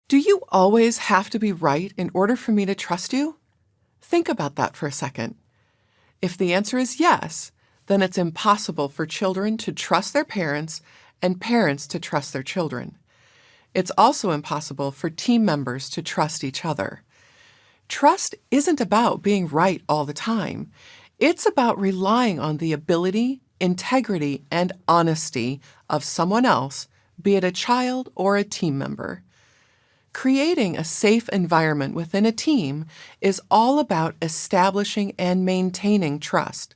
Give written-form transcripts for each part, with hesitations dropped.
Do you always have to be right in order for me to trust you? Think about that for a second. If the answer is yes, then it's impossible for children to trust their parents and parents to trust their children. It's also impossible for team members to trust each other. Trust isn't about being right all the time. It's about relying on the ability, integrity, and honesty of someone else, be it a child or a team member. Creating a safe environment within a team is all about establishing and maintaining trust.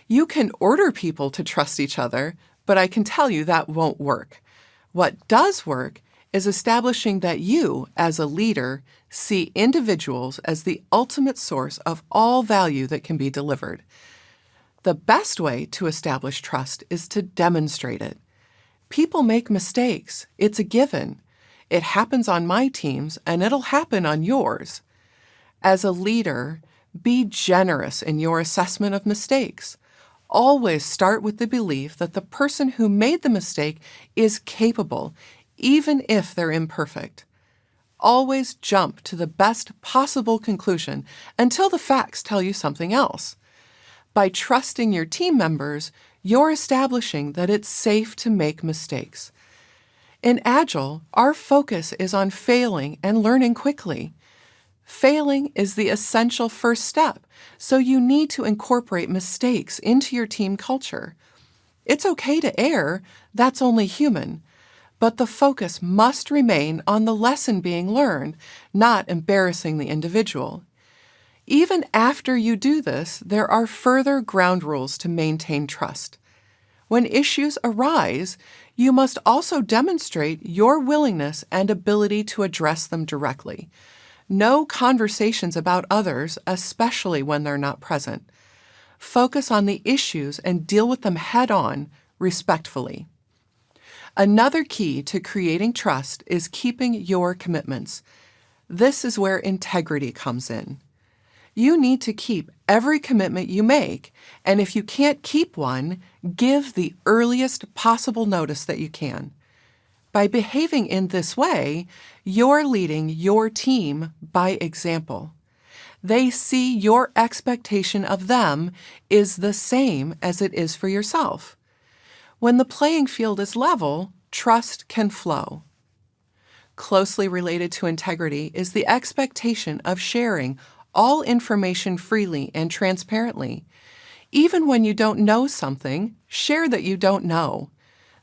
You can order people to trust each other, but I can tell you that won't work. What does work is establishing that you, as a leader, see individuals as the ultimate source of all value that can be delivered. The best way to establish trust is to demonstrate it. People make mistakes. It's a given. It happens on my teams, and it'll happen on yours. As a leader, be generous in your assessment of mistakes. Always start with the belief that the person who made the mistake is capable, even if they're imperfect. Always jump to the best possible conclusion until the facts tell you something else. By trusting your team members, you're establishing that it's safe to make mistakes. In Agile, our focus is on failing and learning quickly. Failing is the essential first step, so you need to incorporate mistakes into your team culture. It's okay to err, that's only human, but the focus must remain on the lesson being learned, not embarrassing the individual. Even after you do this, there are further ground rules to maintain trust. When issues arise, you must also demonstrate your willingness and ability to address them directly. No conversations about others, especially when they're not present. Focus on the issues and deal with them head-on, respectfully. Another key to creating trust is keeping your commitments. This is where integrity comes in. You need to keep every commitment you make, and if you can't keep one, give the earliest possible notice that you can. By behaving in this way, you're leading your team by example. They see your expectation of them is the same as it is for yourself. When the playing field is level, trust can flow. Closely related to integrity is the expectation of sharing all information freely and transparently. Even when you don't know something, share that you don't know.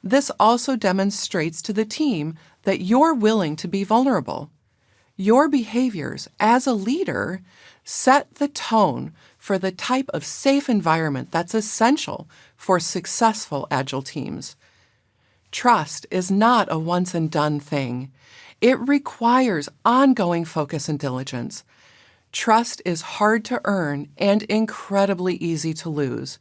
This also demonstrates to the team that you're willing to be vulnerable. Your behaviors as a leader set the tone for the type of safe environment that's essential for successful Agile teams. Trust is not a once-and-done thing. It requires ongoing focus and diligence. Trust is hard to earn and incredibly easy to lose.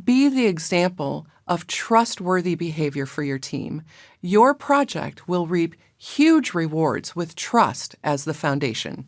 Be the example of trustworthy behavior for your team. Your project will reap huge rewards with trust as the foundation.